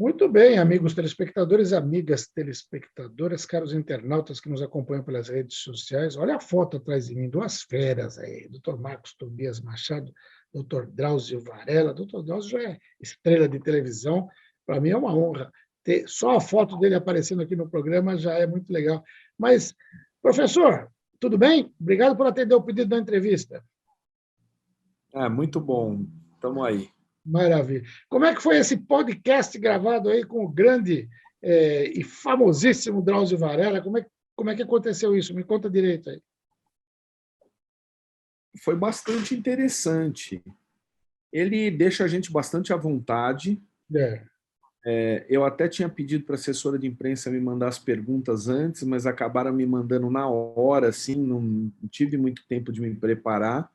Muito bem, amigos telespectadores, amigas telespectadoras, caros internautas que nos acompanham pelas redes sociais. Olha a foto atrás de mim, duas feras aí, Dr. Marcos Tobias Machado, Dr. Drauzio Varela. Dr. Drauzio já é estrela de televisão, para mim é uma honra ter só a foto dele aparecendo aqui no programa, já é muito legal. Mas, professor, tudo bem? Obrigado por atender o pedido da entrevista. Muito bom. Estamos aí. Maravilha. Como é que foi esse podcast gravado aí com o grande e famosíssimo Drauzio Varela? Como é que aconteceu isso? Me conta direito aí. Foi bastante interessante. Ele deixa a gente bastante à vontade. Eu até tinha pedido para a assessora de imprensa me mandar as perguntas antes, mas acabaram me mandando na hora, assim, não tive muito tempo de me preparar.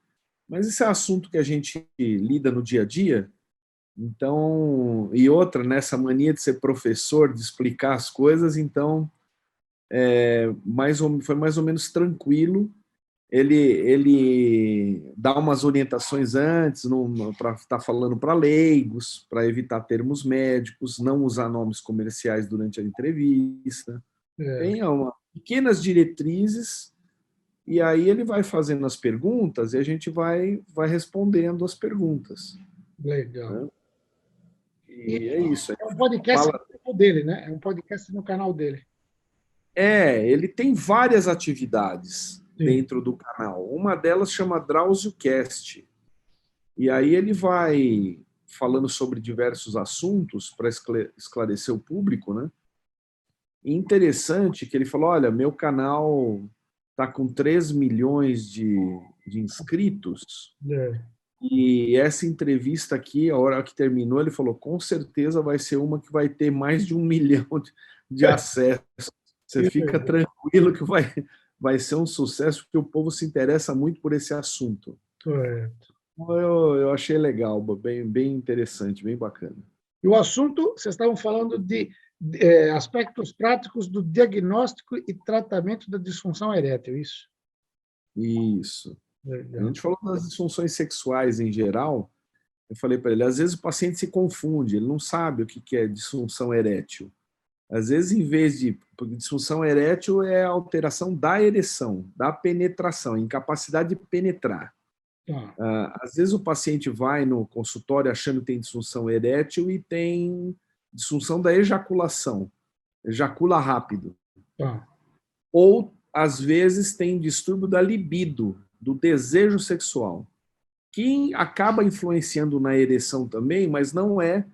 Mas esse é assunto que a gente lida no dia a dia. Então, e outra, nessa mania de ser professor, de explicar as coisas, então foi mais ou menos tranquilo. Ele dá umas orientações antes, para estar falando para leigos, para evitar termos médicos, não usar nomes comerciais durante a entrevista. Tem pequenas diretrizes, e aí ele vai fazendo as perguntas e a gente vai respondendo as perguntas. Legal. Né? E é isso. É um podcast no canal dele, né? É um podcast no canal dele. Ele tem várias atividades dentro do canal. Uma delas chama Drauzio Cast. E aí ele vai falando sobre diversos assuntos para esclarecer o público, né? E interessante que ele falou, olha, meu canal está com 3 milhões de inscritos. E essa entrevista aqui, a hora que terminou, ele falou, com certeza vai ser uma que vai ter mais de 1 milhão de acessos. Você fica tranquilo que vai ser um sucesso, porque o povo se interessa muito por esse assunto. Correto. Eu achei legal, bem interessante, bem bacana. E o assunto, vocês estavam falando de aspectos práticos do diagnóstico e tratamento da disfunção erétil, isso? Isso. Legal. A gente falou das disfunções sexuais em geral. Eu falei para ele, às vezes o paciente se confunde, ele não sabe o que é disfunção erétil. Às vezes, em vez de... Porque disfunção erétil é a alteração da ereção, da penetração, incapacidade de penetrar. Às vezes o paciente vai no consultório achando que tem disfunção erétil e tem disfunção da ejaculação, ejacula rápido. Ou, às vezes, tem distúrbio da libido, do desejo sexual, que acaba influenciando na ereção também, mas não é...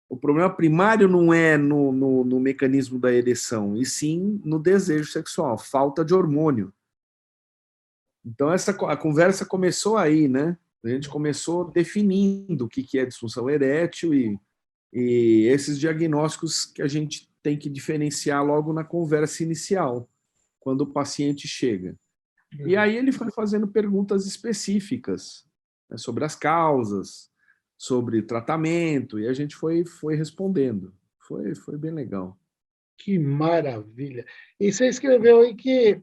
O problema primário não é no mecanismo da ereção, e sim no desejo sexual, falta de hormônio. Então, a conversa começou aí, né? A gente começou definindo o que é disfunção erétil e esses diagnósticos que a gente tem que diferenciar logo na conversa inicial, quando o paciente chega. E aí ele foi fazendo perguntas específicas, né, sobre as causas, sobre tratamento, e a gente foi respondendo. Foi bem legal. Que maravilha! E você escreveu aí que,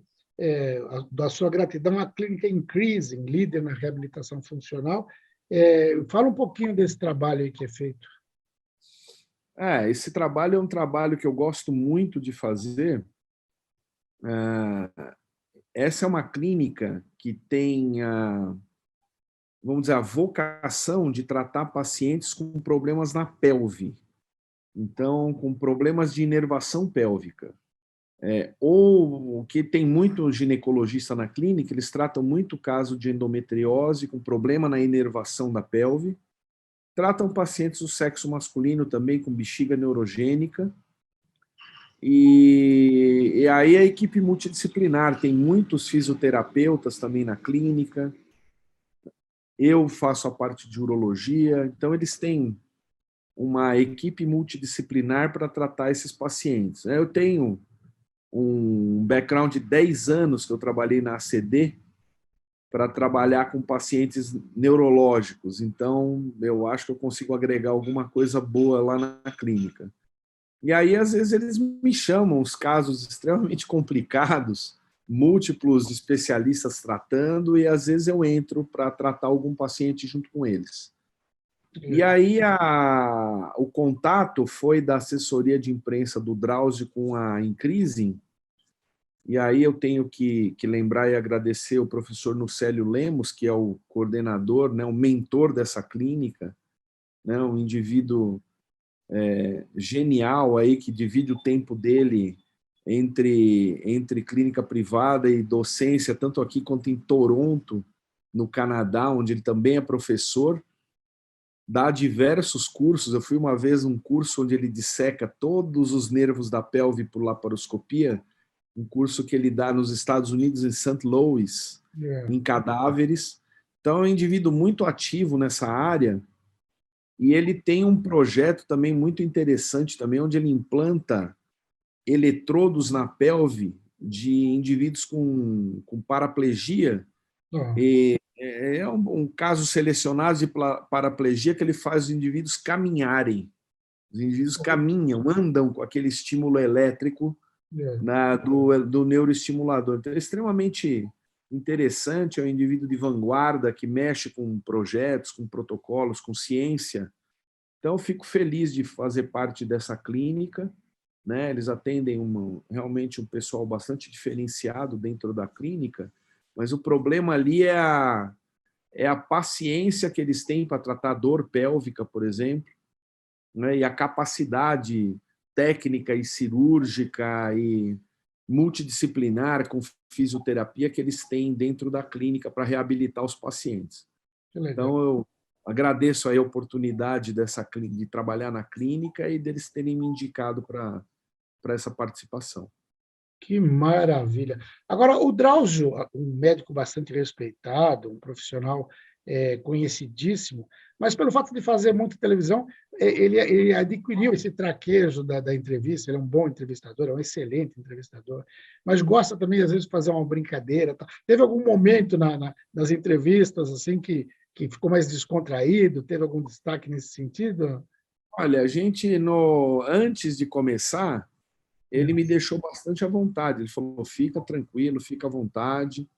da sua gratidão à Clínica Increasing, líder na reabilitação funcional. Fala um pouquinho desse trabalho aí que é feito. Esse trabalho é um trabalho que eu gosto muito de fazer. Essa é uma clínica que tem vamos dizer, a vocação de tratar pacientes com problemas na pelve. Então, com problemas de inervação pélvica. Ou que tem muito ginecologista na clínica, eles tratam muito caso de endometriose com problema na inervação da pelve. Tratam pacientes do sexo masculino também com bexiga neurogênica. E aí a equipe multidisciplinar, tem muitos fisioterapeutas também na clínica. Eu faço a parte de urologia, então eles têm uma equipe multidisciplinar para tratar esses pacientes. Eu tenho um background de 10 anos que eu trabalhei na ACD para trabalhar com pacientes neurológicos, então eu acho que eu consigo agregar alguma coisa boa lá na clínica. E aí, às vezes, eles me chamam os casos extremamente complicados, múltiplos especialistas tratando, e às vezes eu entro para tratar algum paciente junto com eles. E aí o contato foi da assessoria de imprensa do Drauzio com a Increasing. E aí eu tenho que lembrar e agradecer o professor Nucélio Lemos, que é o coordenador, né, o mentor dessa clínica, né, um indivíduo genial aí que divide o tempo dele entre clínica privada e docência, tanto aqui quanto em Toronto, no Canadá, onde ele também é professor, dá diversos cursos. Eu fui uma vez num curso onde ele disseca todos os nervos da pelve por laparoscopia, um curso que ele dá nos Estados Unidos, em St. Louis, em cadáveres. Então, é um indivíduo muito ativo nessa área, e ele tem um projeto também muito interessante, também, onde ele implanta eletrodos na pelve de indivíduos com paraplegia. E é um caso selecionado de paraplegia que ele faz os indivíduos caminharem. Os indivíduos caminham, andam com aquele estímulo elétrico do neuroestimulador. Então, é extremamente interessante, é um indivíduo de vanguarda que mexe com projetos, com protocolos, com ciência. Então, eu fico feliz de fazer parte dessa clínica, né? Eles atendem realmente um pessoal bastante diferenciado dentro da clínica, mas o problema ali é a paciência que eles têm para tratar dor pélvica, por exemplo, né? E a capacidade técnica e cirúrgica e multidisciplinar com fisioterapia que eles têm dentro da clínica para reabilitar os pacientes. Então, eu agradeço aí a oportunidade de trabalhar na clínica e deles terem me indicado para essa participação. Que maravilha! Agora, o Drauzio, um médico bastante respeitado, um profissional conhecidíssimo, mas pelo fato de fazer muita televisão, ele adquiriu esse traquejo da entrevista. Ele é um bom entrevistador, é um excelente entrevistador, mas gosta também, às vezes, de fazer uma brincadeira. Tá? Teve algum momento nas entrevistas assim que ficou mais descontraído? Teve algum destaque nesse sentido? Olha, antes de começar, ele me deixou bastante à vontade. Ele falou, fica tranquilo, fica à vontade.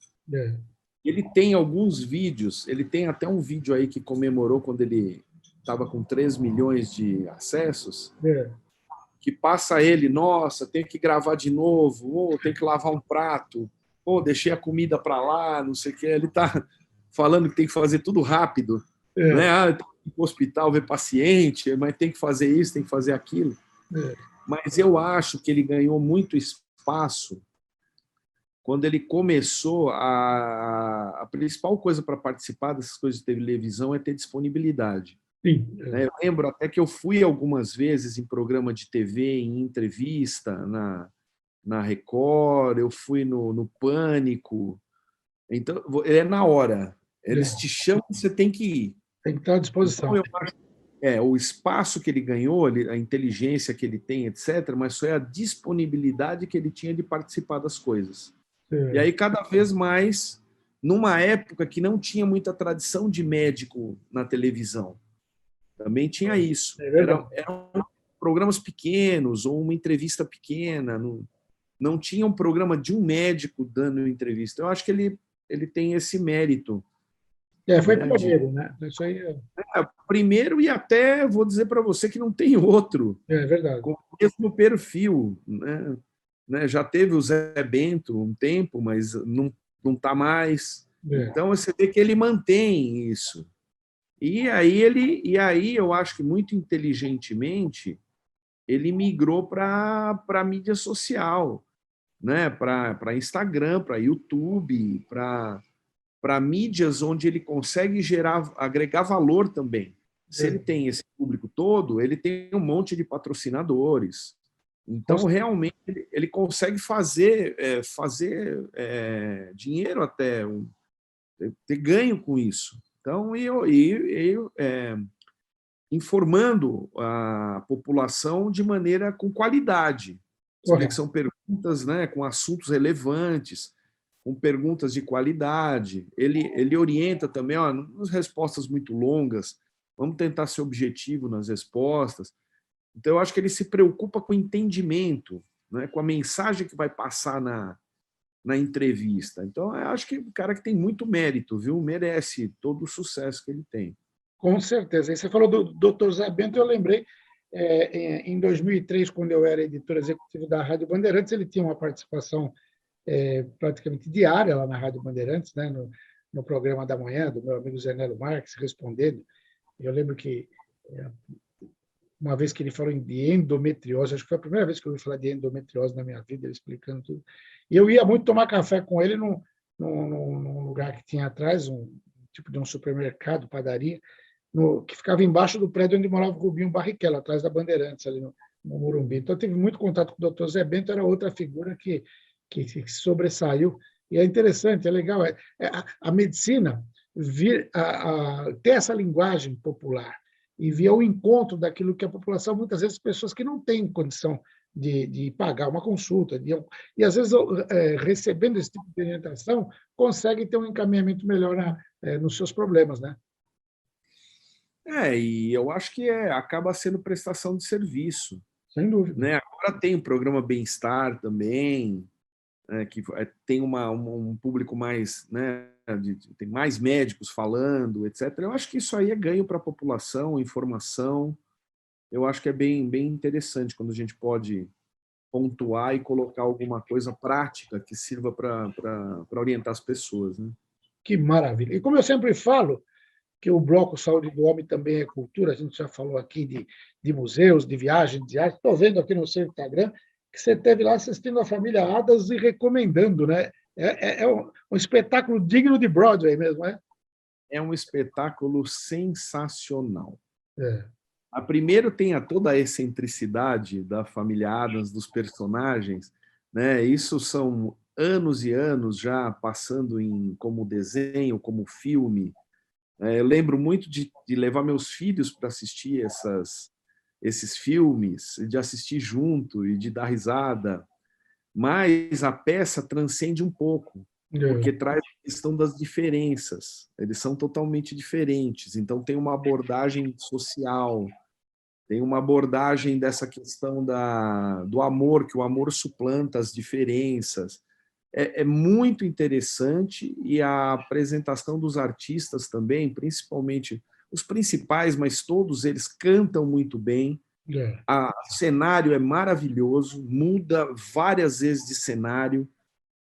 Ele tem alguns vídeos, ele tem até um vídeo aí que comemorou quando ele estava com 3 milhões de acessos, que passa ele, nossa, tem que gravar de novo, ou tem que lavar um prato, ou deixei a comida para lá, não sei o que. Ele está falando que tem que fazer tudo rápido. Né? Tem que ir para o hospital ver paciente, mas tem que fazer isso, tem que fazer aquilo. Mas eu acho que ele ganhou muito espaço quando ele começou a principal coisa para participar dessas coisas de televisão é ter disponibilidade. Sim. Eu lembro até que eu fui algumas vezes em programa de TV, em entrevista na Record, eu fui no Pânico. Então, é na hora. Eles te chamam, você tem que ir. Tem que estar à disposição. Então, eu acho o espaço que ele ganhou, a inteligência que ele tem, etc., mas foi a disponibilidade que ele tinha de participar das coisas. E aí, cada vez mais, numa época que não tinha muita tradição de médico na televisão, também tinha isso. Eram programas pequenos ou uma entrevista pequena, não tinha um programa de um médico dando entrevista. Eu acho que ele tem esse mérito. Foi pioneiro, né? Isso aí primeiro, e até vou dizer para você que não tem outro. É verdade. Com o mesmo perfil. Né? Já teve o Zé Bento um tempo, mas não está mais. Então, você vê que ele mantém isso. E aí eu acho que, muito inteligentemente, ele migrou para a mídia social, né? Para Instagram, para YouTube, para mídias onde ele consegue agregar valor também. Se ele tem esse público todo, ele tem um monte de patrocinadores. Então, realmente, ele consegue fazer dinheiro até, ter ganho com isso. Então, informando a população de maneira com qualidade. Você vê que são perguntas, né, com assuntos relevantes, com perguntas de qualidade. Ele orienta também, nas respostas muito longas, vamos tentar ser objetivo nas respostas. Então, eu acho que ele se preocupa com o entendimento, né, com a mensagem que vai passar na entrevista. Então, eu acho que o cara que tem muito mérito, viu? Merece todo o sucesso que ele tem. Com certeza. E você falou do Dr. Zé Bento, eu lembrei, em 2003, quando eu era editor executivo da Rádio Bandeirantes, ele tinha uma participação praticamente diária lá na Rádio Bandeirantes, né, no programa da manhã, do meu amigo Zé Nelo Marques, respondendo. Eu lembro que uma vez que ele falou de endometriose, acho que foi a primeira vez que eu ouvi falar de endometriose na minha vida, ele explicando tudo. E eu ia muito tomar café com ele num lugar que tinha atrás, um tipo de um supermercado, padaria, que ficava embaixo do prédio onde morava o Rubinho Barrichello, atrás da Bandeirantes, ali no Morumbi. Então, eu tive muito contato com o Dr. Zé Bento, era outra figura que sobressaiu. E é interessante, é legal. A medicina ter essa linguagem popular e vir ao encontro daquilo que a população, muitas vezes, pessoas que não têm condição de pagar uma consulta, e às vezes, recebendo esse tipo de orientação, conseguem ter um encaminhamento melhor nos seus problemas, né? E eu acho que acaba sendo prestação de serviço, Sem dúvida. né? Agora tem o programa Bem-Estar também, né, que tem um público mais, né, tem mais médicos falando, etc. Eu acho que isso aí é ganho para a população, informação. Eu acho que é bem, bem interessante quando a gente pode pontuar e colocar alguma coisa prática que sirva para orientar as pessoas, né? Que maravilha. E como eu sempre falo, que o Bloco Saúde do Homem também é cultura, a gente já falou aqui de museus, de viagens, de arte. Estou vendo aqui no seu Instagram que você esteve lá assistindo a família Adas e recomendando, né? É um espetáculo digno de Broadway mesmo, é? É um espetáculo sensacional. É. A primeiro tem toda a excentricidade da família Addams, dos personagens, né? Isso são anos e anos já passando como desenho, como filme. Eu lembro muito de levar meus filhos para assistir esses filmes, de assistir junto e de dar risada. Mas a peça transcende um pouco, porque traz a questão das diferenças. Eles são totalmente diferentes, então tem uma abordagem social, tem uma abordagem dessa questão do amor, que o amor suplanta as diferenças. É muito interessante, e a apresentação dos artistas também, principalmente os principais, mas todos eles cantam muito bem. O cenário é maravilhoso, muda várias vezes de cenário.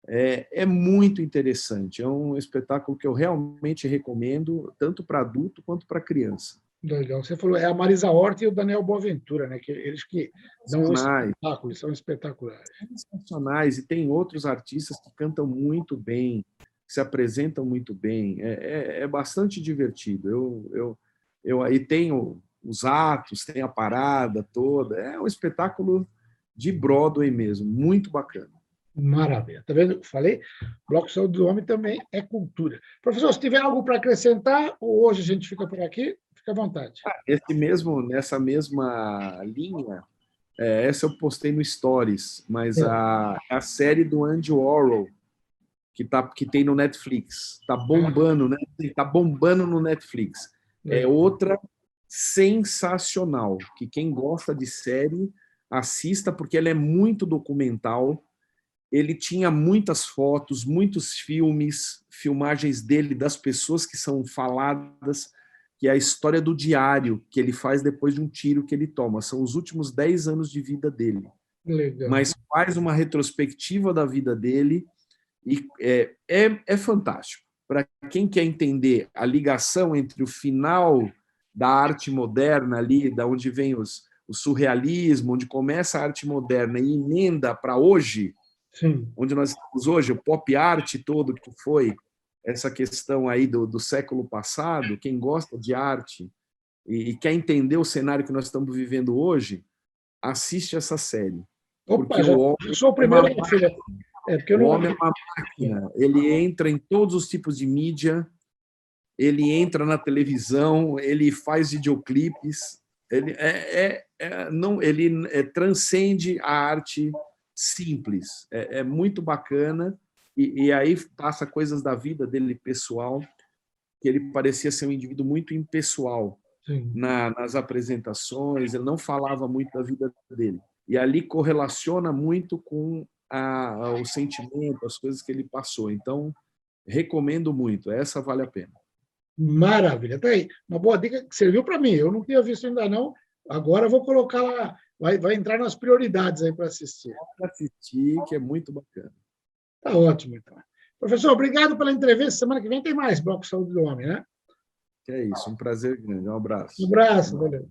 É muito interessante. É um espetáculo que eu realmente recomendo, tanto para adulto quanto para criança. Legal. Você falou, é a Marisa Hort e o Daniel Boaventura, né? Que eles que dão um espetáculo, eles são espetaculares. Sensacionais. E tem outros artistas que cantam muito bem, que se apresentam muito bem. É bastante divertido. Eu aí tenho os atos, tem a parada toda. É um espetáculo de Broadway mesmo, muito bacana. Maravilha. Tá vendo? Falei, Bloco Saúde do Homem também é cultura. Professor, se tiver algo para acrescentar, ou hoje a gente fica por aqui, fica à vontade. Nessa mesma linha, essa eu postei no Stories, mas a série do Andy Warhol, que tem no Netflix, tá bombando, né? Tá bombando no Netflix. É outra sensacional, que quem gosta de série assista, porque ela é muito documental. Ele tinha muitas fotos, muitos filmes, filmagens dele, das pessoas que são faladas, que é a história do diário que ele faz depois de um tiro que ele toma. São os últimos 10 anos de vida dele. Legal. Mas faz uma retrospectiva da vida dele e é fantástico. Para quem quer entender a ligação entre o final da arte moderna ali, da onde vem o surrealismo, onde começa a arte moderna e emenda para hoje, Sim. onde nós estamos hoje, o pop art todo que foi essa questão aí do século passado, quem gosta de arte e quer entender o cenário que nós estamos vivendo hoje, assiste essa série. Opa, Porque o homem eu sou o primeiro a filha. Porque eu o não... homem é uma máquina, ele entra em todos os tipos de mídia, ele entra na televisão, ele faz videoclipes, ele não, ele transcende a arte simples, é muito bacana, e aí passa coisas da vida dele pessoal, que ele parecia ser um indivíduo muito impessoal nas apresentações, ele não falava muito da vida dele, e ali correlaciona muito com o sentimento, as coisas que ele passou. Então, recomendo muito, essa vale a pena. Maravilha. Tá aí. Uma boa dica que serviu para mim. Eu não tinha visto ainda não. Agora eu vou colocar lá. Vai entrar nas prioridades aí para assistir. Para assistir, que é muito bacana. Tá ótimo, então. Professor, obrigado pela entrevista. Semana que vem tem mais Bloco Saúde do Homem, né? Que é isso. Um prazer grande. Um abraço. Um abraço. Valeu.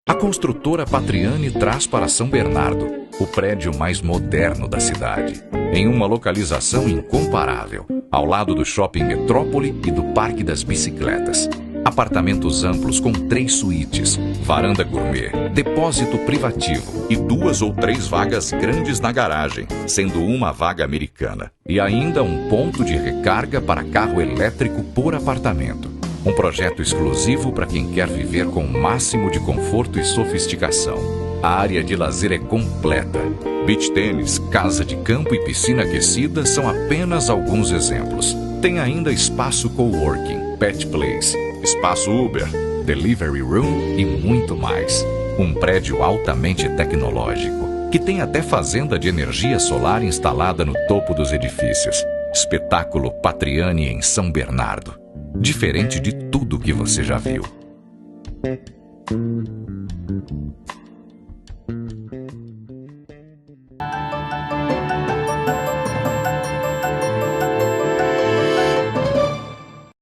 A construtora Patriani traz para São Bernardo o prédio mais moderno da cidade, em uma localização incomparável, ao lado do Shopping Metrópole e do Parque das Bicicletas. Apartamentos amplos com 3 suítes, varanda gourmet, depósito privativo e 2 ou 3 vagas grandes na garagem, sendo uma vaga americana. E ainda um ponto de recarga para carro elétrico por apartamento. Um projeto exclusivo para quem quer viver com o máximo de conforto e sofisticação. A área de lazer é completa. Beach tênis, casa de campo e piscina aquecida são apenas alguns exemplos. Tem ainda espaço coworking, pet place, espaço Uber, delivery room e muito mais. Um prédio altamente tecnológico, que tem até fazenda de energia solar instalada no topo dos edifícios. Espetáculo Patriani em São Bernardo. Diferente de tudo que você já viu.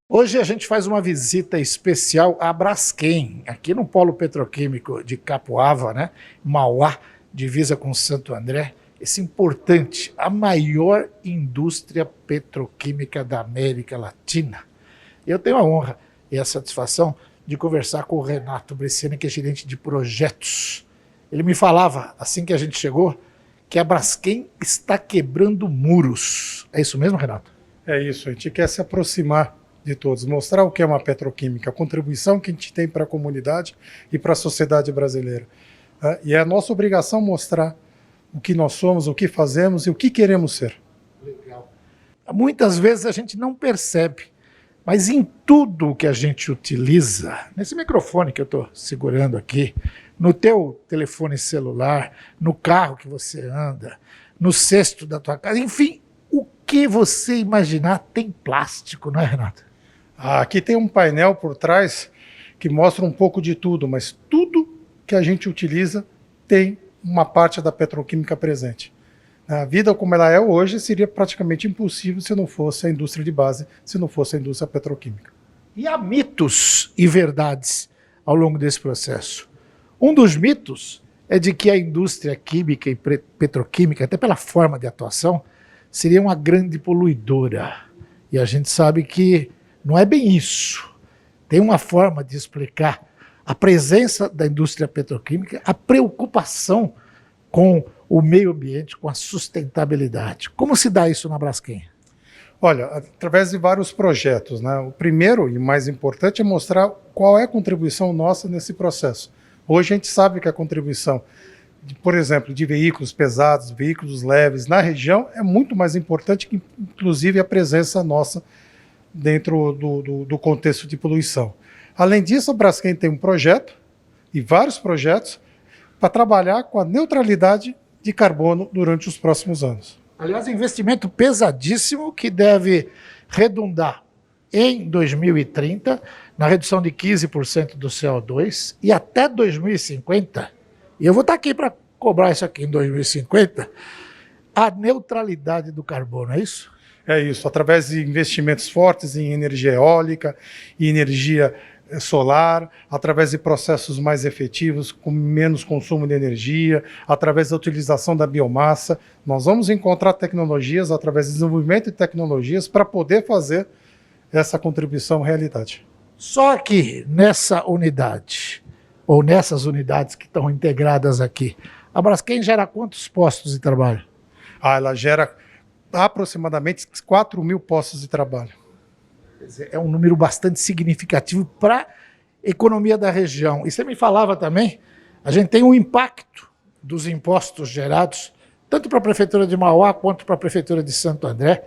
Hoje a gente faz uma visita especial à Braskem, aqui no Polo Petroquímico de Capoava, né? Mauá, divisa com Santo André. Esse importante, a maior indústria petroquímica da América Latina. Eu tenho a honra e a satisfação de conversar com o Renato Bresciani, que é gerente de projetos. Ele me falava, assim que a gente chegou, que a Braskem está quebrando muros. É isso mesmo, Renato? É isso, a gente quer se aproximar de todos, mostrar o que é uma petroquímica, a contribuição que a gente tem para a comunidade e para a sociedade brasileira. E é a nossa obrigação mostrar o que nós somos, o que fazemos e o que queremos ser. Legal. Muitas vezes a gente não percebe, mas em tudo que a gente utiliza, nesse microfone que eu estou segurando aqui, no teu telefone celular, no carro que você anda, no cesto da tua casa, enfim, o que você imaginar tem plástico, não é, Renato? Aqui tem um painel por trás que mostra um pouco de tudo, mas tudo que a gente utiliza tem uma parte da petroquímica presente. A vida como ela é hoje seria praticamente impossível se não fosse a indústria de base, se não fosse a indústria petroquímica. E há mitos e verdades ao longo desse processo. Um dos mitos é de que a indústria química e petroquímica, até pela forma de atuação, seria uma grande poluidora. E a gente sabe que não é bem isso. Tem uma forma de explicar a presença da indústria petroquímica, a preocupação com o meio ambiente, com a sustentabilidade. Como se dá isso na Braskem? Olha, através de vários projetos, né? O primeiro e mais importante é mostrar qual é a contribuição nossa nesse processo. Hoje a gente sabe que a contribuição, por exemplo, de veículos pesados, veículos leves na região é muito mais importante que, inclusive, a presença nossa dentro do contexto de poluição. Além disso, a Braskem tem um projeto, e vários projetos, para trabalhar com a neutralidade de carbono durante os próximos anos. Aliás, investimento pesadíssimo que deve redundar em 2030 na redução de 15% do CO2 e até 2050, e eu vou estar aqui para cobrar isso aqui em 2050, a neutralidade do carbono, é isso? É isso, através de investimentos fortes em energia eólica e energia solar, através de processos mais efetivos, com menos consumo de energia, através da utilização da biomassa. Nós vamos encontrar tecnologias, através do desenvolvimento de tecnologias, para poder fazer essa contribuição realidade. Só aqui, nessa unidade, ou nessas unidades que estão integradas aqui, a Braskem gera quantos postos de trabalho? Ela gera aproximadamente 4.000 postos de trabalho. É um número bastante significativo para a economia da região. E você me falava também, a gente tem um impacto dos impostos gerados, tanto para a Prefeitura de Mauá quanto para a Prefeitura de Santo André,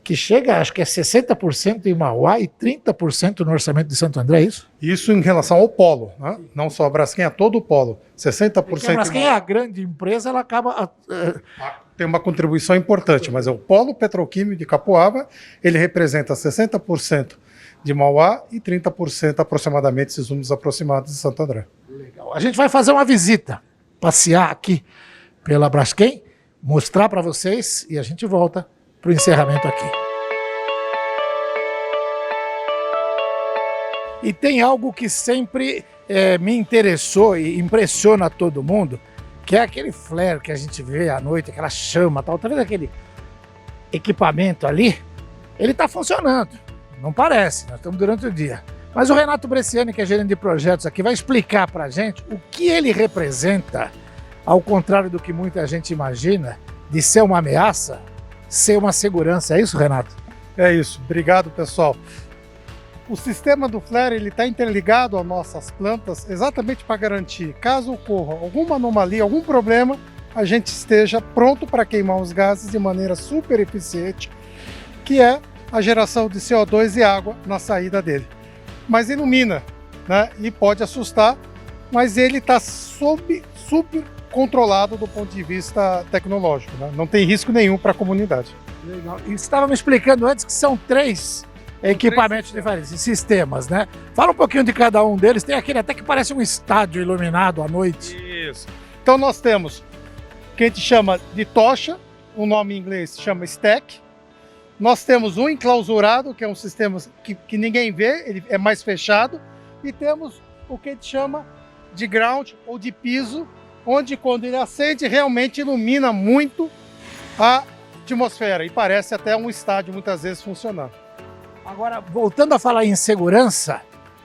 que chega, acho que é 60% em Mauá e 30% no orçamento de Santo André, é isso? Isso em relação ao polo, né? Não só a Braskem, a todo o polo. 60%. Porque a Braskem é a grande empresa, ela acaba... Tem uma contribuição importante, mas é o polo petroquímico de Capoava, ele representa 60% de Mauá e 30% aproximadamente, esses números aproximados de Santo André. Legal. A gente vai fazer uma visita, passear aqui pela Braskem, mostrar para vocês e a gente volta para o encerramento aqui. E tem algo que sempre me interessou e impressiona todo mundo, que é aquele flare que a gente vê à noite, aquela chama, tal. Tá vendo aquele equipamento ali? Ele está funcionando, não parece, nós estamos durante o dia. Mas o Renato Bresciani, que é gerente de projetos aqui, vai explicar para a gente o que ele representa, ao contrário do que muita gente imagina, de ser uma ameaça, ser uma segurança. É isso, Renato? É isso. Obrigado, pessoal. O sistema do flare está interligado às nossas plantas exatamente para garantir, caso ocorra alguma anomalia, algum problema, a gente esteja pronto para queimar os gases de maneira super eficiente, que é a geração de CO2 e água na saída dele. Mas ilumina, né? E pode assustar, mas ele está super controlado do ponto de vista tecnológico, né? Não tem risco nenhum para a comunidade. Legal. E você estava me explicando antes que são 3 equipamentos diferentes, sistemas, né? Fala um pouquinho de cada um deles. Tem aquele até que parece um estádio iluminado à noite. Isso. Então nós temos o que a gente chama de tocha, o nome em inglês se chama stack. Nós temos um enclausurado, que é um sistema que ninguém vê, ele é mais fechado. E temos o que a gente chama de ground ou de piso, onde quando ele acende realmente ilumina muito a atmosfera e parece até um estádio muitas vezes funcionando. Agora, voltando a falar em segurança,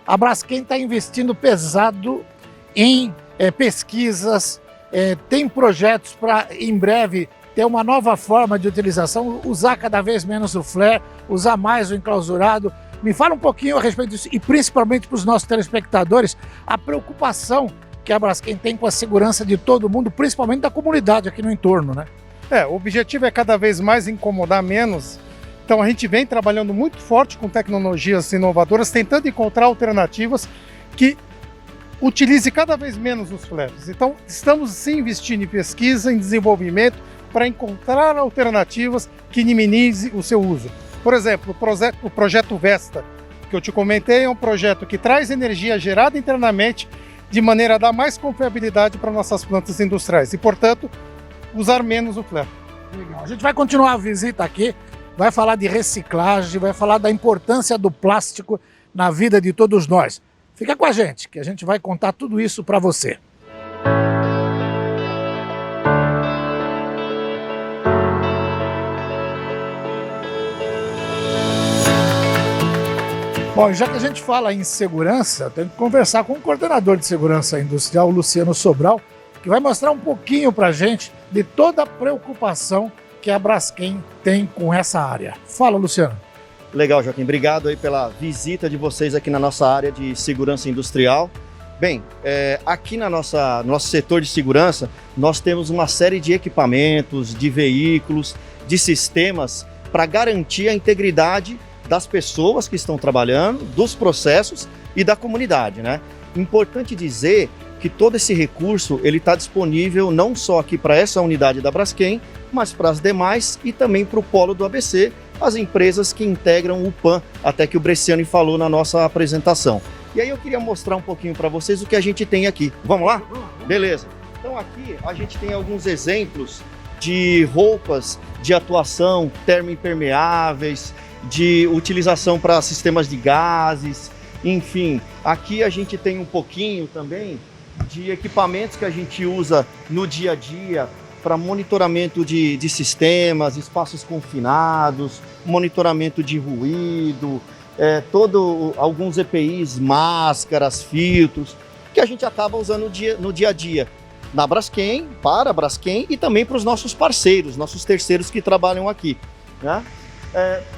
a Braskem está investindo pesado em pesquisas, tem projetos para, em breve, ter uma nova forma de utilização, usar cada vez menos o flare, usar mais o enclausurado. Me fala um pouquinho a respeito disso e principalmente para os nossos telespectadores, a preocupação que a Braskem tem com a segurança de todo mundo, principalmente da comunidade aqui no entorno, né? O objetivo é cada vez mais incomodar menos. Então a gente vem trabalhando muito forte com tecnologias inovadoras, tentando encontrar alternativas que utilize cada vez menos os flares. Então estamos sim investindo em pesquisa, em desenvolvimento, para encontrar alternativas que minimizem o seu uso. Por exemplo, o projeto Vesta, que eu te comentei, é um projeto que traz energia gerada internamente de maneira a dar mais confiabilidade para nossas plantas industriais e, portanto, usar menos o flare. Legal. A gente vai continuar a visita aqui, vai falar de reciclagem, vai falar da importância do plástico na vida de todos nós. Fica com a gente, que a gente vai contar tudo isso para você. Bom, já que a gente fala em segurança, eu tenho que conversar com o coordenador de segurança industrial, o Luciano Sobral, que vai mostrar um pouquinho para a gente de toda a preocupação que a Braskem tem com essa área. Fala, Luciano. Legal, Joaquim. Obrigado aí pela visita de vocês aqui na nossa área de segurança industrial. Bem, aqui no nosso setor de segurança, nós temos uma série de equipamentos, de veículos, de sistemas para garantir a integridade das pessoas que estão trabalhando, dos processos e da comunidade, né? Importante dizer que todo esse recurso ele está disponível não só aqui para essa unidade da Braskem, mas para as demais e também para o polo do ABC, as empresas que integram o PAN, até que o Bresciani falou na nossa apresentação. E aí eu queria mostrar um pouquinho para vocês o que a gente tem aqui. Vamos lá? Beleza. Então aqui a gente tem alguns exemplos de roupas de atuação termoimpermeáveis, de utilização para sistemas de gases, enfim. Aqui a gente tem um pouquinho também de equipamentos que a gente usa no dia a dia para monitoramento de sistemas, espaços confinados, monitoramento de ruído, alguns EPIs, máscaras, filtros, que a gente acaba usando no dia a dia na Braskem, para a Braskem e também para os nossos parceiros, nossos terceiros que trabalham aqui, né?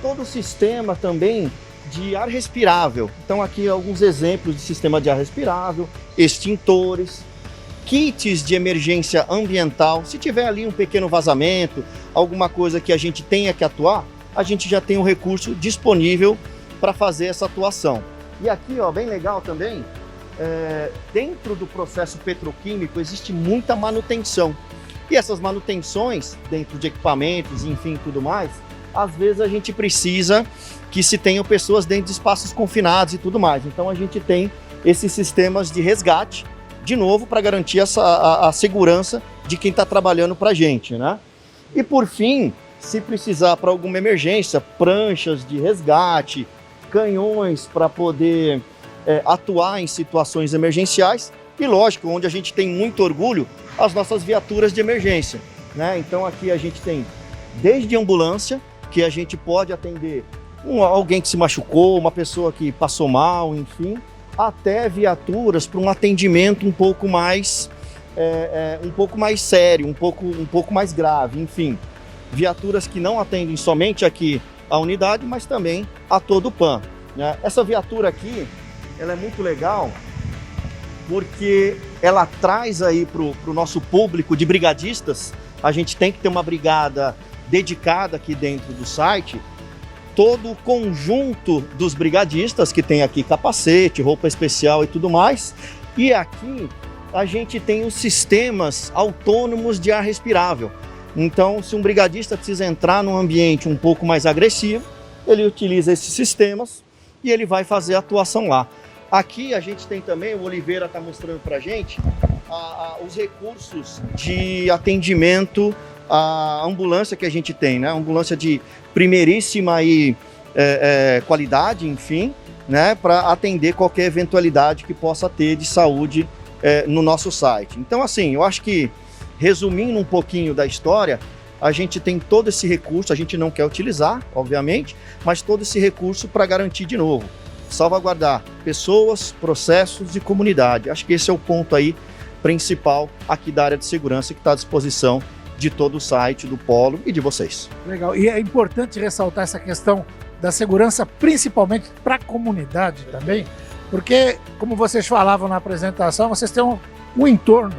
Todo o sistema também de ar respirável. Então aqui alguns exemplos de sistema de ar respirável, extintores, kits de emergência ambiental. Se tiver ali um pequeno vazamento, alguma coisa que a gente tenha que atuar, a gente já tem um recurso disponível para fazer essa atuação. E aqui, ó, bem legal também, dentro do processo petroquímico existe muita manutenção. E essas manutenções, dentro de equipamentos, enfim, tudo mais, às vezes a gente precisa que se tenham pessoas dentro de espaços confinados e tudo mais. Então a gente tem esses sistemas de resgate, de novo, para garantir a segurança de quem está trabalhando para a gente, né? E por fim, se precisar para alguma emergência, pranchas de resgate, canhões para poder atuar em situações emergenciais e, lógico, onde a gente tem muito orgulho, as nossas viaturas de emergência, né? Então aqui a gente tem desde ambulância, que a gente pode atender alguém que se machucou, uma pessoa que passou mal, enfim, até viaturas para um atendimento um pouco mais sério, um pouco mais grave, enfim. Viaturas que não atendem somente aqui a unidade, mas também a todo o PAN, né? Essa viatura aqui, ela é muito legal porque ela traz aí para o nosso público de brigadistas. A gente tem que ter uma brigada dedicada aqui dentro do site, todo o conjunto dos brigadistas que tem aqui capacete, roupa especial e tudo mais. E aqui a gente tem os sistemas autônomos de ar respirável. Então, se um brigadista precisa entrar num ambiente um pouco mais agressivo, ele utiliza esses sistemas e ele vai fazer a atuação lá. Aqui a gente tem também, o Oliveira está mostrando para a gente, os recursos de atendimento à ambulância que a gente tem, né? Ambulância de primeiríssima qualidade, enfim, né? Para atender qualquer eventualidade que possa ter de saúde no nosso site. Então, assim, eu acho que, resumindo um pouquinho da história, a gente tem todo esse recurso, a gente não quer utilizar, obviamente, mas todo esse recurso para garantir, de novo, salvaguardar pessoas, processos e comunidade. Acho que esse é o ponto aí principal aqui da área de segurança que está à disposição de todo o site, do Polo e de vocês. Legal. E é importante ressaltar essa questão da segurança, principalmente para a comunidade também, porque, como vocês falavam na apresentação, vocês têm um entorno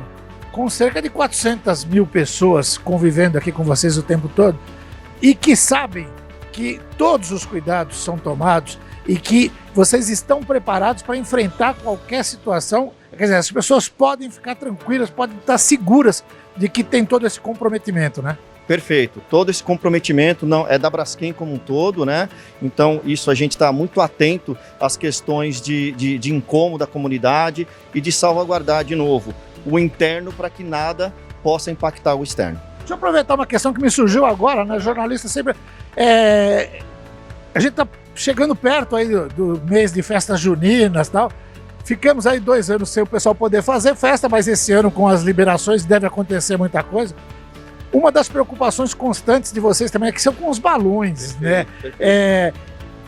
com cerca de 400 mil pessoas convivendo aqui com vocês o tempo todo e que sabem que todos os cuidados são tomados e que vocês estão preparados para enfrentar qualquer situação. Quer dizer, as pessoas podem ficar tranquilas, podem estar seguras de que tem todo esse comprometimento, né? Perfeito. Todo esse comprometimento não é da Braskem como um todo, né? Então, isso a gente está muito atento às questões de incômodo da comunidade e de salvaguardar, de novo, o interno para que nada possa impactar o externo. Deixa eu aproveitar uma questão que me surgiu agora, né? Jornalista sempre... A gente está chegando perto aí do mês de festas juninas e tal. Ficamos aí 2 anos sem o pessoal poder fazer festa, mas esse ano com as liberações deve acontecer muita coisa. Uma das preocupações constantes de vocês também é que são com os balões, né?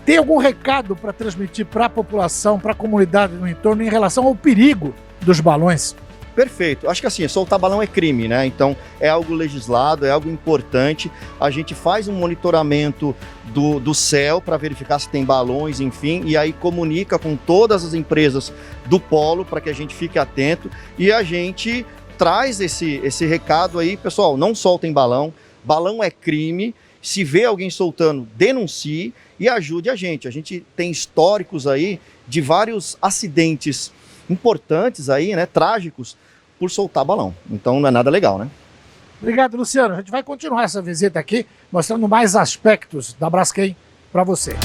Tem algum recado para transmitir para a população, para a comunidade no entorno em relação ao perigo dos balões? Perfeito. Acho que assim, soltar balão é crime, né? Então é algo legislado, é algo importante. A gente faz um monitoramento do céu para verificar se tem balões, enfim, e aí comunica com todas as empresas do Polo para que a gente fique atento e a gente traz esse recado aí, pessoal, não soltem balão, balão é crime, se vê alguém soltando, denuncie e ajude a gente. A gente tem históricos aí de vários acidentes importantes aí, né, trágicos, por soltar balão. Então não é nada legal, né? Obrigado, Luciano. A gente vai continuar essa visita aqui, mostrando mais aspectos da Braskem para você.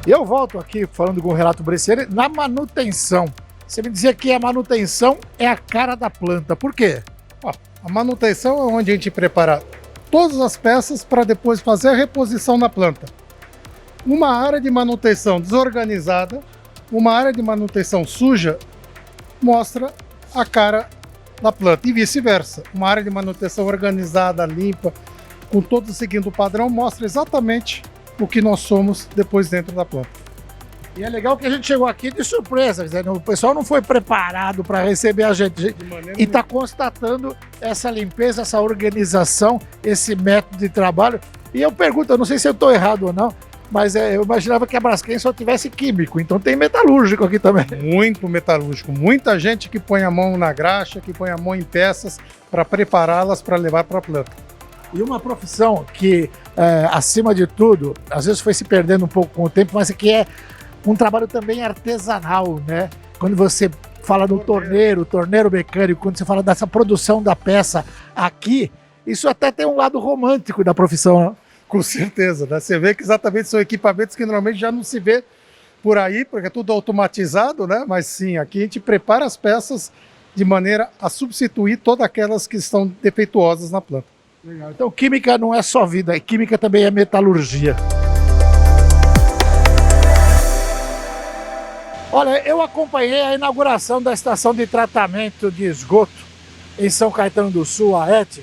E eu volto aqui falando com o Renato Bresciani na manutenção. Você me dizia que a manutenção é a cara da planta. Por quê? A manutenção é onde a gente prepara todas as peças para depois fazer a reposição na planta. Uma área de manutenção desorganizada, uma área de manutenção suja, mostra a cara da planta e vice-versa. Uma área de manutenção organizada, limpa, com todos seguindo o padrão, mostra exatamente o que nós somos depois dentro da planta. E é legal que a gente chegou aqui de surpresa, o pessoal não foi preparado para receber a gente e está constatando essa limpeza, essa organização, esse método de trabalho. E eu pergunto, eu não sei se eu estou errado ou não, mas eu imaginava que a Braskem só tivesse químico, então tem metalúrgico aqui também. Muito metalúrgico, muita gente que põe a mão na graxa, que põe a mão em peças para prepará-las para levar para a planta. E uma profissão que, acima de tudo, às vezes foi se perdendo um pouco com o tempo, mas que é um trabalho também artesanal, né? Quando você fala do torneiro mecânico, quando você fala dessa produção da peça aqui, isso até tem um lado romântico da profissão, né? Com certeza, né? Você vê que exatamente são equipamentos que normalmente já não se vê por aí, porque é tudo automatizado, né? Mas sim, aqui a gente prepara as peças de maneira a substituir todas aquelas que estão defeituosas na planta. Legal. Então química não é só vida, química também é metalurgia. Olha, eu acompanhei a inauguração da estação de tratamento de esgoto em São Caetano do Sul, a ET,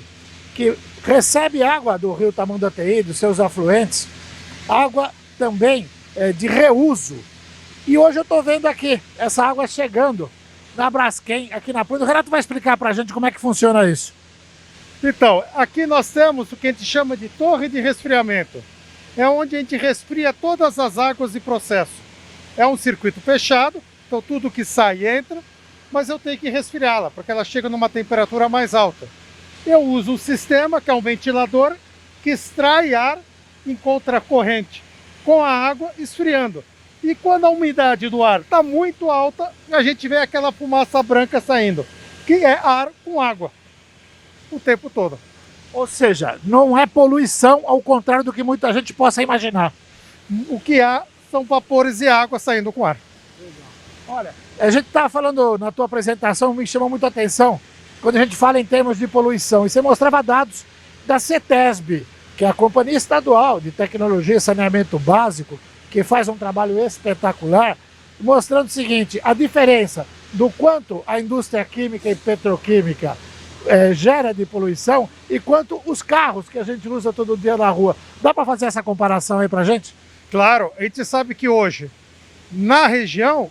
que recebe água do rio Tamanduateí, dos seus afluentes, água também de reuso. E hoje eu estou vendo aqui essa água chegando na Braskem, aqui na planta. O Renato vai explicar para a gente como é que funciona isso. Então, aqui nós temos o que a gente chama de torre de resfriamento. É onde a gente resfria todas as águas de processo. É um circuito fechado, então tudo que sai entra, mas eu tenho que resfriá-la, porque ela chega numa temperatura mais alta. Eu uso um sistema, que é um ventilador, que extrai ar em contracorrente, com a água esfriando. E quando a umidade do ar está muito alta, a gente vê aquela fumaça branca saindo, que é ar com água, o tempo todo. Ou seja, não é poluição, ao contrário do que muita gente possa imaginar. O que há são vapores e água saindo com ar. Olha, a gente estava falando na tua apresentação, me chamou muito a atenção, quando a gente fala em termos de poluição, e você mostrava dados da CETESB, que é a Companhia Estadual de Tecnologia e Saneamento Básico, que faz um trabalho espetacular, mostrando o seguinte, a diferença do quanto a indústria química e petroquímica gera de poluição e quanto os carros que a gente usa todo dia na rua. Dá para fazer essa comparação aí para a gente? Claro, a gente sabe que hoje, na região,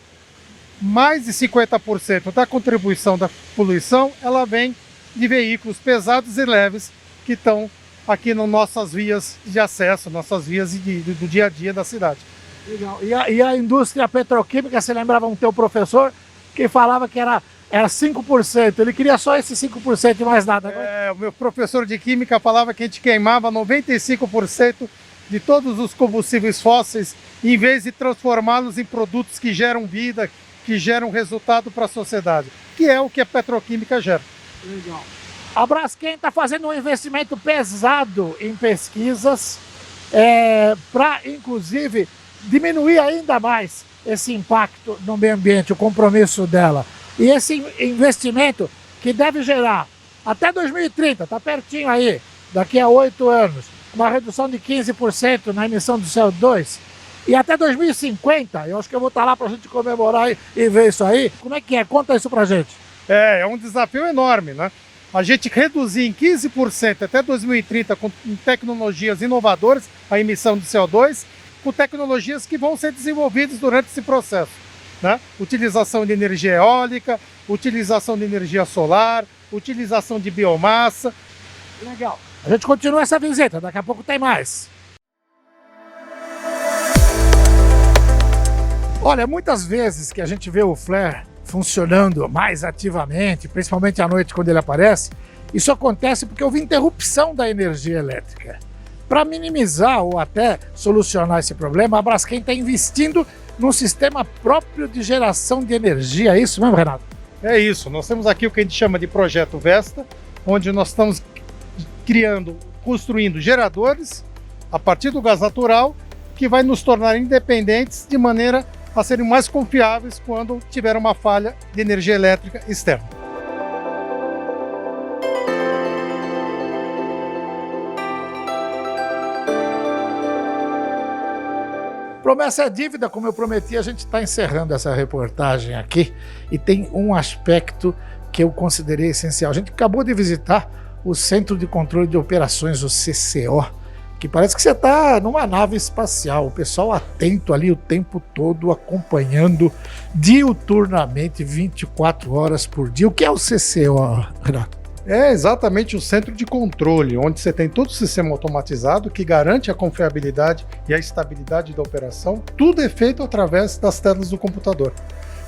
mais de 50% da contribuição da poluição, ela vem de veículos pesados e leves que estão aqui nas nossas vias de acesso, nossas vias do dia a dia da cidade. Legal. E a indústria petroquímica, você lembrava um teu professor que falava que era 5%, ele queria só esse 5% e mais nada. O meu professor de química falava que a gente queimava 95% de todos os combustíveis fósseis, em vez de transformá-los em produtos que geram vida, que geram resultado para a sociedade, que é o que a petroquímica gera. Legal. A Braskem está fazendo um investimento pesado em pesquisas para, inclusive, diminuir ainda mais esse impacto no meio ambiente, o compromisso dela. E esse investimento que deve gerar até 2030, está pertinho aí, daqui a 8 anos, uma redução de 15% na emissão de CO2, e até 2050, eu acho que eu vou estar lá para a gente comemorar e ver isso aí. Como é que é? Conta isso para a gente. É um desafio enorme, né? A gente reduzir em 15% até 2030 com tecnologias inovadoras a emissão de CO2, com tecnologias que vão ser desenvolvidas durante esse processo, né? Utilização de energia eólica, utilização de energia solar, utilização de biomassa. Legal. A gente continua essa visita, daqui a pouco tem mais. Olha, muitas vezes que a gente vê o flare funcionando mais ativamente, principalmente à noite quando ele aparece, isso acontece porque houve interrupção da energia elétrica. Para minimizar ou até solucionar esse problema, a Braskem está investindo num sistema próprio de geração de energia. É isso mesmo, Renato? É isso. Nós temos aqui o que a gente chama de Projeto Vesta, onde nós estamos construindo geradores a partir do gás natural, que vai nos tornar independentes de maneira a serem mais confiáveis quando tiver uma falha de energia elétrica externa. Promessa é dívida, como eu prometi, a gente está encerrando essa reportagem aqui e tem um aspecto que eu considerei essencial. A gente acabou de visitar o Centro de Controle de Operações, o CCO, que parece que você está numa nave espacial, o pessoal atento ali o tempo todo, acompanhando diuturnamente, 24 horas por dia. O que é o CCO, Renato? É exatamente o centro de controle, onde você tem todo o sistema automatizado que garante a confiabilidade e a estabilidade da operação. Tudo é feito através das telas do computador,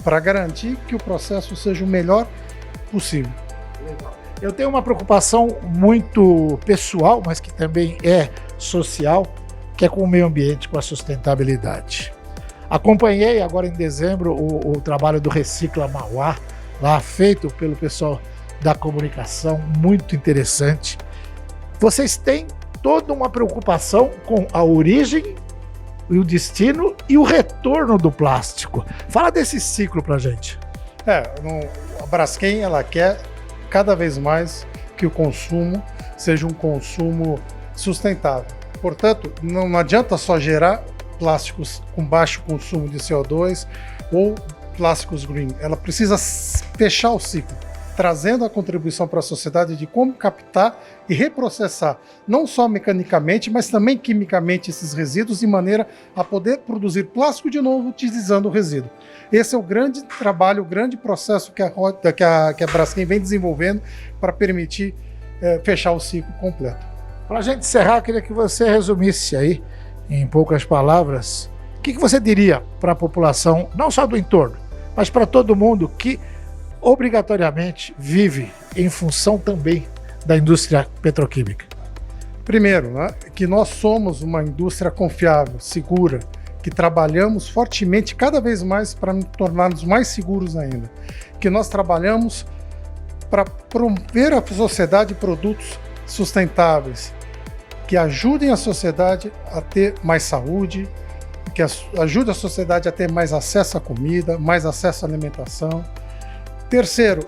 para garantir que o processo seja o melhor possível. Eu tenho uma preocupação muito pessoal, mas que também é social, que é com o meio ambiente, com a sustentabilidade. Acompanhei agora em dezembro o trabalho do Recicla Mauá, lá feito pelo pessoal da comunicação, muito interessante. Vocês têm toda uma preocupação com a origem e o destino e o retorno do plástico. Fala desse ciclo pra gente. A Braskem, ela quer cada vez mais que o consumo seja um consumo sustentável. Portanto, não adianta só gerar plásticos com baixo consumo de CO2 ou plásticos green. Ela precisa fechar o ciclo, trazendo a contribuição para a sociedade de como captar e reprocessar, não só mecanicamente, mas também quimicamente esses resíduos, de maneira a poder produzir plástico de novo utilizando o resíduo. Esse é o grande trabalho, o grande processo que a Braskem vem desenvolvendo para permitir fechar o ciclo completo. Para a gente encerrar, eu queria que você resumisse aí, em poucas palavras, o que você diria para a população, não só do entorno, mas para todo mundo que obrigatoriamente vive em função também da indústria petroquímica. Primeiro, que nós somos uma indústria confiável, segura, que trabalhamos fortemente cada vez mais para nos tornarmos mais seguros ainda. Que nós trabalhamos para promover à sociedade produtos sustentáveis, que ajudem a sociedade a ter mais saúde, que ajude a sociedade a ter mais acesso à comida, mais acesso à alimentação. Terceiro,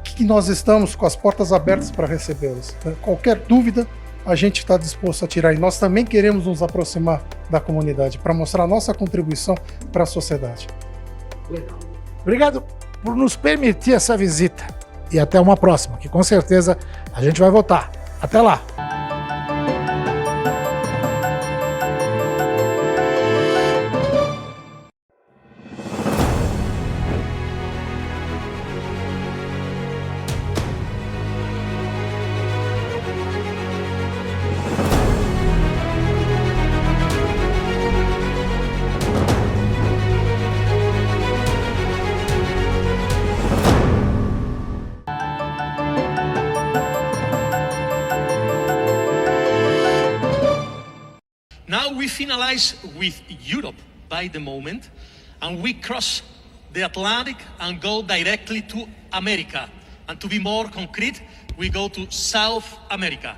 que nós estamos com as portas abertas para recebê-los. Qualquer dúvida, a gente está disposto a tirar. E nós também queremos nos aproximar da comunidade para mostrar a nossa contribuição para a sociedade. Legal. Obrigado por nos permitir essa visita. E até uma próxima, que com certeza a gente vai voltar. Até lá! Now we finalize with Europe by the moment, and we cross the Atlantic and go directly to America. And to be more concrete, we go to South America.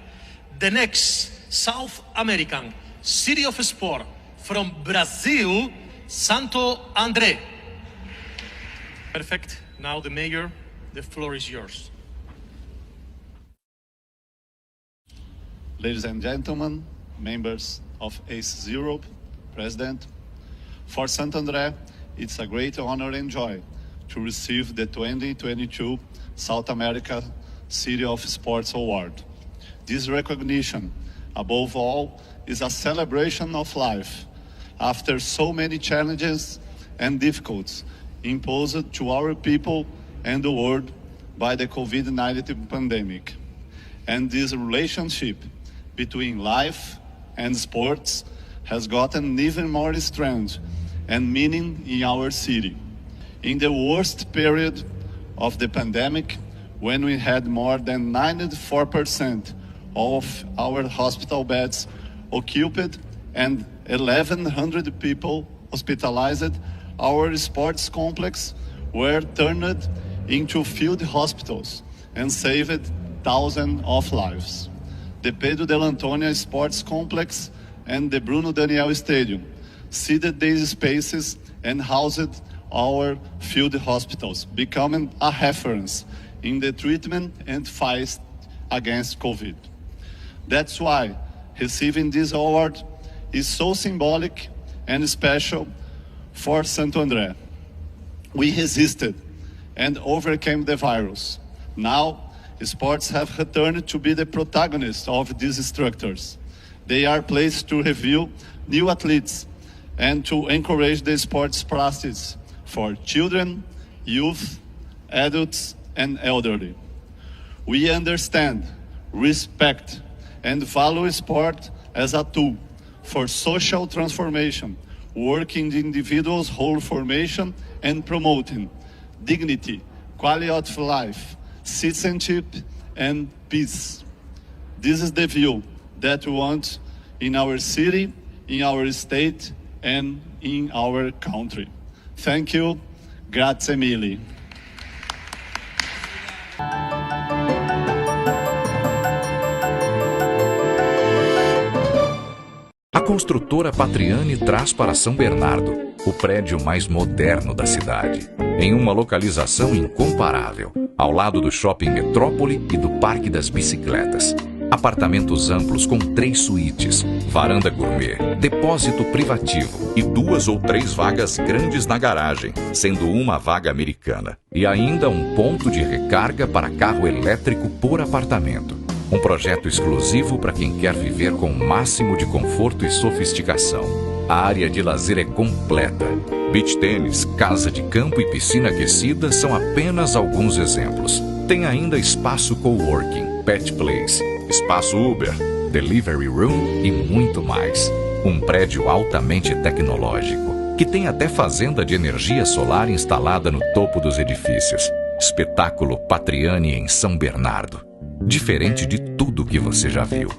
The next South American city of sport from Brazil, Santo André. Perfect. Now the mayor, the floor is yours. Ladies and gentlemen, members of ACES Europe, President, for Santo André, it's a great honor and joy to receive the 2022 South America City of Sports Award. This recognition, above all, is a celebration of life after so many challenges and difficulties imposed to our people and the world by the COVID-19 pandemic. And this relationship between life and sports has gotten even more strength and meaning in our city. In the worst period of the pandemic, when we had more than 94% of our hospital beds occupied and 1,100 people hospitalized, our sports complex were turned into field hospitals and saved thousands of lives. The Pedro de Antonia Sports Complex and the Bruno Daniel Stadium seeded these spaces and housed our field hospitals, becoming a reference in the treatment and fight against COVID. That's why receiving this award is so symbolic and special for Santo André. We resisted and overcame the virus. Now, sports have returned to be the protagonists of these structures. They are placed to reveal new athletes and to encourage the sports practice for children, youth, adults, and elderly. We understand, respect, and value sport as a tool for social transformation, working the individual's whole formation and promoting dignity, quality of life, citizenship, and peace. This is the view that we want in our city, in our state, and in our country. Thank you. Grazie mille. A construtora Patriani traz para São Bernardo o prédio mais moderno da cidade, em uma localização incomparável, ao lado do Shopping Metrópole e do Parque das Bicicletas. Apartamentos amplos com 3 suítes, varanda gourmet, depósito privativo e 2 ou 3 vagas grandes na garagem, sendo uma vaga americana. E ainda um ponto de recarga para carro elétrico por apartamento. Um projeto exclusivo para quem quer viver com o máximo de conforto e sofisticação. A área de lazer é completa. Beach tênis, casa de campo e piscina aquecida são apenas alguns exemplos. Tem ainda espaço coworking, pet place, espaço Uber, delivery room e muito mais. Um prédio altamente tecnológico, que tem até fazenda de energia solar instalada no topo dos edifícios. Espetáculo Patriani em São Bernardo. Diferente de tudo que você já viu.